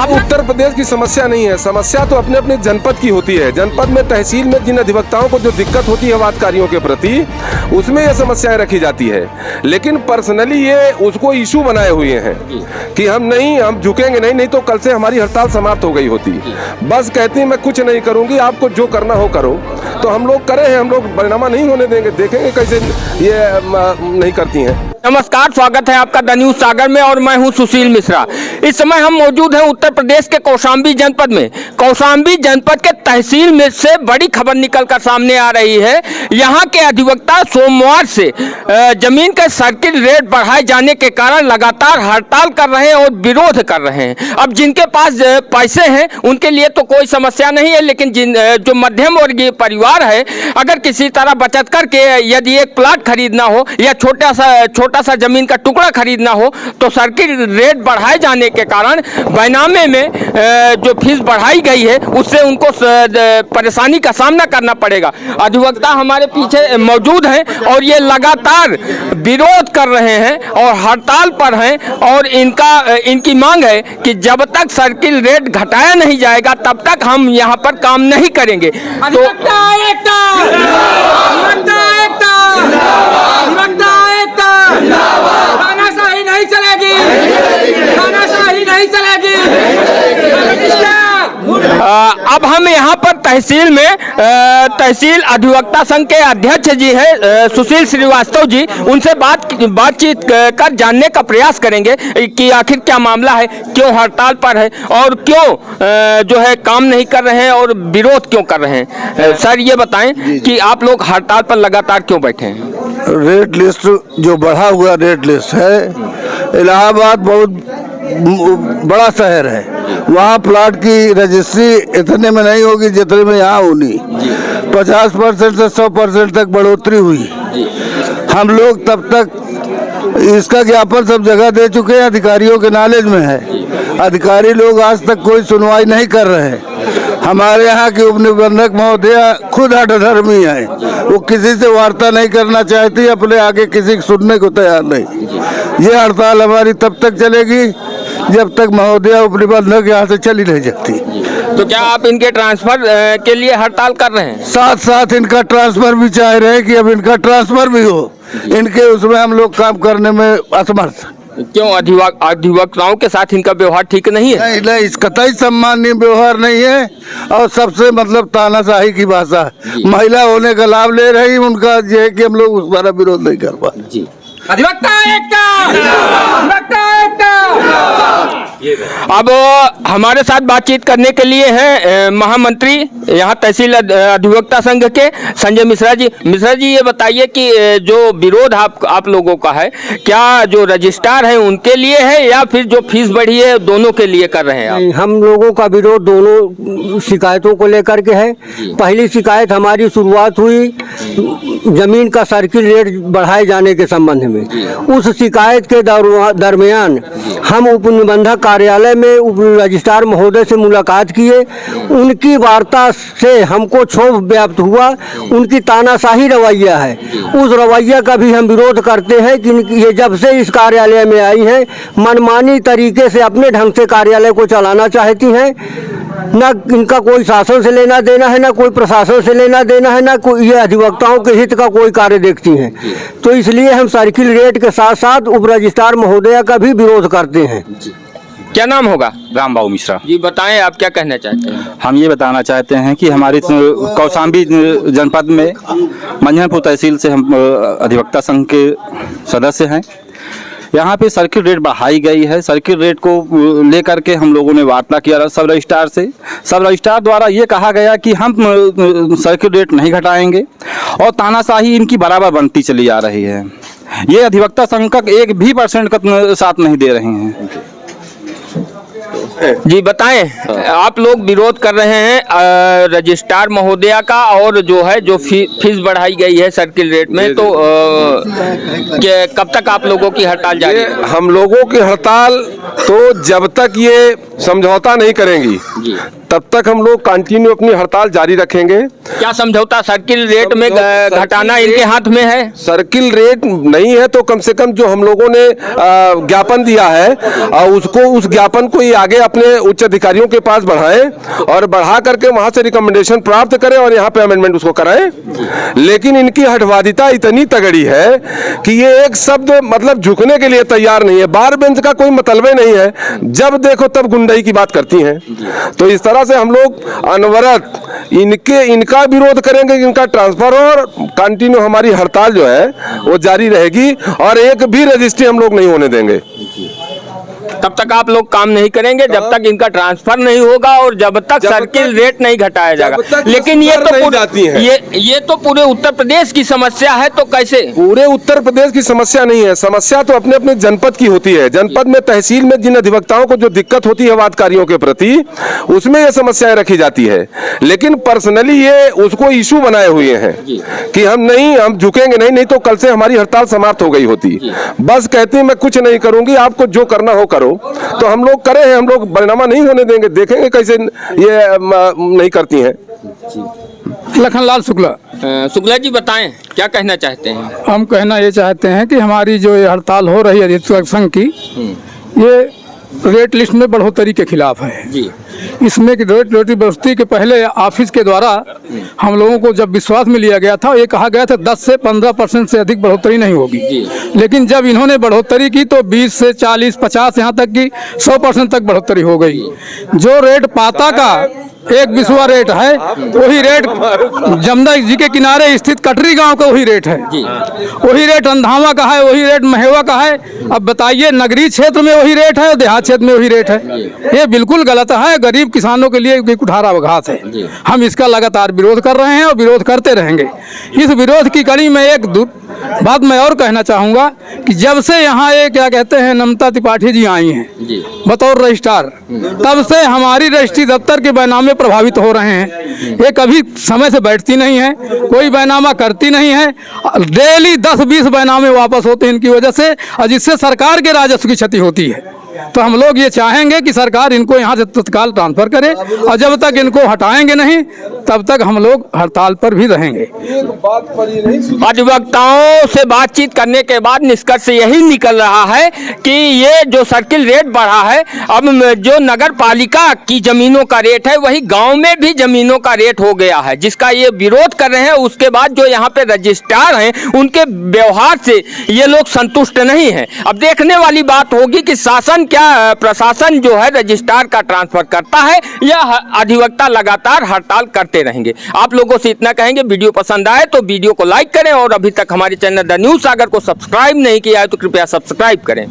उत्तर प्रदेश की समस्या नहीं है, समस्या तो अपने अपने जनपद की होती है। जनपद में तहसील में जिन अधिवक्ताओं को जो दिक्कत होती है वादकारियों के प्रति, उसमें ये समस्याएं रखी जाती है। लेकिन पर्सनली ये उसको इशू बनाए हुए हैं कि हम झुकेंगे नहीं तो कल से हमारी हड़ताल समाप्त हो गई होती। बस कहती है मैं कुछ नहीं करूंगी, आपको जो करना हो करो। तो हम लोग करे हैं, हम लोग परिणाम नहीं होने देंगे, देखेंगे कैसे ये नहीं करती हैं। नमस्कार, स्वागत है आपका द न्यूज सागर में और मैं हूं सुशील मिश्रा। इस समय हम मौजूद हैं उत्तर प्रदेश के कौशाम्बी जनपद में। कौशाम्बी जनपद के तहसील में से बड़ी खबर निकलकर सामने आ रही है। यहां के अधिवक्ता सोमवार से जमीन के सर्किल रेट बढ़ाए जाने के कारण लगातार हड़ताल कर रहे हैं और विरोध कर रहे हैं। अब जिनके पास पैसे हैं उनके लिए तो कोई समस्या नहीं है, लेकिन जो मध्यम वर्गीय परिवार है, अगर किसी तरह बचत करके यदि एक प्लाट खरीदना हो या छोटा सा जमीन का टुकड़ा खरीदना हो तो सर्किल रेट बढ़ाए जाने के कारण बैनामे में जो फीस बढ़ाई गई है उससे उनको परेशानी का सामना करना पड़ेगा। अधिवक्ता हमारे पीछे मौजूद हैं और ये लगातार विरोध कर रहे हैं और हड़ताल पर हैं और इनकी मांग है कि जब तक सर्किल रेट घटाया नहीं जाएगा तब तक हम यहाँ पर काम नहीं करेंगे। तो तानाशाही नहीं चलेगी, तानाशाही नहीं चलेगी। अब हम यहाँ पर तहसील में तहसील अधिवक्ता संघ के अध्यक्ष जी हैं सुशील श्रीवास्तव जी, उनसे बातचीत कर जानने का प्रयास करेंगे कि आखिर क्या मामला है, क्यों हड़ताल पर है और क्यों जो है काम नहीं कर रहे हैं और विरोध क्यों कर रहे हैं। सर ये बताएं कि आप लोग हड़ताल पर लगातार क्यों बैठे हैं। रेट लिस्ट जो बढ़ा हुआ रेट लिस्ट है, इलाहाबाद बहुत बड़ा शहर है, वहाँ प्लाट की रजिस्ट्री इतने में नहीं होगी जितने में यहाँ होनी। 50% से 100% तक बढ़ोतरी हुई। हम लोग तब तक इसका ज्ञापन सब जगह दे चुके हैं, अधिकारियों के नॉलेज में है। अधिकारी लोग आज तक कोई सुनवाई नहीं कर रहे हैं। हमारे यहाँ की उपनिबंधक महोदया खुद हठधर्मी है, वो किसी से वार्ता नहीं करना चाहती, अपने आगे किसी को सुनने को तैयार नहीं। ये हड़ताल हमारी तब तक चलेगी जब तक महोदया उपनिबंधक यहाँ से चली नहीं सकती। तो क्या आप इनके ट्रांसफर के लिए हड़ताल कर रहे हैं? साथ साथ इनका ट्रांसफर भी चाह रहे हैं कि अब इनका ट्रांसफर भी हो। इनके उसमें हम लोग काम करने में असमर्थ। क्यों अधिवक्ताओं के साथ इनका व्यवहार ठीक नहीं है? नहीं, इस कतई सम्माननीय व्यवहार नहीं है और सबसे मतलब तानाशाही की भाषा। महिला होने का लाभ ले रही, उनका ये है कि हम लोग उस द्वारा विरोध नहीं कर पाए। जी, अधिवक्ता एकता, अधिवक्ता एकता। अब हमारे साथ बातचीत करने के लिए हैं महामंत्री यहाँ तहसील अधिवक्ता संघ के संजय मिश्रा जी। मिश्रा जी ये बताइए कि जो विरोध आप लोगों का है, क्या जो रजिस्ट्रार है उनके लिए है या फिर जो फीस बढ़ी है दोनों के लिए कर रहे हैं आप? हम लोगों का विरोध दोनों शिकायतों को लेकर के है। पहली शिकायत हमारी शुरुआत हुई जमीन का सर्किल रेट बढ़ाए जाने के संबंध में। उस शिकायत के दरमियान हम उपनिबंधक कार्यालय में उप रजिस्ट्रार महोदय से मुलाकात किए। उनकी वार्ता से हमको क्षोभ व्याप्त हुआ। उनकी तानाशाही रवैया है, उस रवैया का भी हम विरोध करते हैं कि ये जब से इस कार्यालय में आई हैं मनमानी तरीके से अपने ढंग से कार्यालय को चलाना चाहती हैं। न इनका कोई शासन से लेना देना है, ना कोई प्रशासन से लेना देना है, ना कोई ये अधिवक्ताओं के हित का कोई कार्य देखती हैं। तो इसलिए हम सर्किल रेट के साथ साथ उप रजिस्ट्रार महोदया का भी विरोध करते हैं। क्या नाम होगा? रामबाबू मिश्रा जी, बताएं आप क्या कहना चाहते हैं। हम ये बताना चाहते हैं कि हमारी कौशाम्बी जनपद में मंझनपुर तहसील से हम अधिवक्ता संघ के सदस्य हैं। यहाँ पे सर्किल रेट बढ़ाई गई है। सर्किल रेट को लेकर के हम लोगों ने वार्ता किया सब रजिस्ट्रार से। सब रजिस्ट्रार द्वारा ये कहा गया कि हम सर्किल रेट नहीं घटाएंगे और तानाशाही इनकी बराबर बनती चली जा रही है। ये अधिवक्ता संघ का 1% का साथ नहीं दे रहे हैं। जी बताएं, आप लोग विरोध कर रहे हैं रजिस्ट्रार महोदया का और जो है जो फीस बढ़ाई गई है सर्किल रेट में, तो कब तक आप लोगों की हड़ताल जारी है? हम लोगों की हड़ताल तो जब तक ये समझौता नहीं करेंगी तब तक हम लोग कंटिन्यू अपनी हड़ताल जारी रखेंगे। क्या समझौता? सर्किल रेट में घटाना इनके हाथ में है। सर्किल रेट नहीं है तो कम से कम जो हम लोगों ने ज्ञापन दिया है उसको, उस ज्ञापन को ये आगे अपने उच्च अधिकारियों के पास बढ़ाएं और बढ़ा करके वहां से रिकमेंडेशन प्राप्त करें और यहाँ पे अमेंडमेंट उसको कराएं। लेकिन इनकी हठवादिता इतनी तगड़ी है कि ये एक शब्द मतलब झुकने के लिए तैयार नहीं है। बार बेंच का कोई मतलब ही नहीं है, जब देखो तब गुंडाई की बात करती हैं। तो इस तरह से हम लोग अनवरत इनका विरोध करेंगे, इनका ट्रांसफर, और कंटिन्यू हमारी हड़ताल जो है वो जारी रहेगी और एक भी रजिस्ट्री हम लोग नहीं होने देंगे। तब तक आप लोग काम नहीं करेंगे जब तक इनका ट्रांसफर नहीं होगा और जब तक सर्किल रेट नहीं घटाया जाएगा। लेकिन ये तो पूरे उत्तर प्रदेश की समस्या है, तो कैसे? पूरे उत्तर प्रदेश की समस्या नहीं है, समस्या तो अपने अपने जनपद की होती है। जनपद में तहसील में जिन अधिवक्ताओं को जो दिक्कत होती है वादकारियों के प्रति, उसमें ये समस्याएं रखी जाती है। लेकिन पर्सनली ये उसको इशू बनाए हुए हैं कि हम झुकेंगे नहीं तो कल से हमारी हड़ताल समाप्त हो गई होती। बस कहती है मैं कुछ नहीं करूंगी, आपको जो करना हो करो। तो हम लोग करे हैं, हम लोग बरनामा नहीं होने देंगे, देखेंगे कैसे ये नहीं करती हैं। लखनलाल शुक्ला। शुक्ला जी बताएं क्या कहना चाहते हैं? हम कहना ये चाहते हैं कि हमारी जो ये हड़ताल हो रही है अधिवक्ता संघ की, ये रेट लिस्ट में बढ़ोतरी के खिलाफ है जी। इसमें कि रेट बढ़ोतरी के पहले ऑफिस के द्वारा हम लोगों को जब विश्वास में लिया गया था, ये कहा गया था 10 से 15% से अधिक बढ़ोतरी नहीं होगी। लेकिन जब इन्होंने बढ़ोतरी की तो 20 से 40, 50 यहाँ तक की 100% तक बढ़ोतरी हो गई। जो रेट पाता का एक बिस्वा रेट है, वही रेट जमुना जी के किनारे स्थित कटरी गांव का वही रेट है, वही रेट अंधावा का है, वही रेट महेवा का है। अब बताइए, नगरीय क्षेत्र में वही रेट है और देहात क्षेत्र में वही रेट है। ये बिल्कुल गलत है, गरीब किसानों के लिए कुठाराघात है। हम इसका लगातार विरोध कर रहे हैं और विरोध करते रहेंगे। इस विरोध की कड़ी में एक बात मैं और कहना चाहूँगा कि जब से यहाँ ये क्या कहते हैं नमता त्रिपाठी जी आई हैं बतौर रजिस्ट्रार, तब से हमारी रजिस्ट्री दफ्तर के बैनामे प्रभावित हो रहे हैं। ये कभी समय से बैठती नहीं है, कोई बैनामा करती नहीं है। डेली 10-20 बैनामे वापस होते हैं इनकी वजह से, और जिससे सरकार के राजस्व की क्षति होती है। तो हम लोग ये चाहेंगे कि सरकार इनको यहाँ से तत्काल ट्रांसफर करे, और जब तक इनको हटाएंगे नहीं तब तक हम लोग हड़ताल पर भी रहेंगे। अधिवक्ताओं से बातचीत करने के बाद निष्कर्ष यही निकल रहा है कि ये जो सर्किल रेट बढ़ा है, अब जो नगर पालिका की जमीनों का रेट है वही गांव में भी जमीनों का रेट हो गया है, जिसका ये विरोध कर रहे हैं। उसके बाद जो यहाँ पे रजिस्ट्रार हैं उनके व्यवहार से ये लोग संतुष्ट नहीं है। अब देखने वाली बात होगी कि शासन क्या प्रशासन जो है रजिस्ट्रार का ट्रांसफर करता है या अधिवक्ता लगातार हड़ताल करते रहेंगे। आप लोगों से इतना कहेंगे, वीडियो पसंद आए तो वीडियो को लाइक करें और अभी तक हमारे चैनल द न्यूज़ सागर को सब्सक्राइब नहीं किया है तो कृपया सब्सक्राइब करें।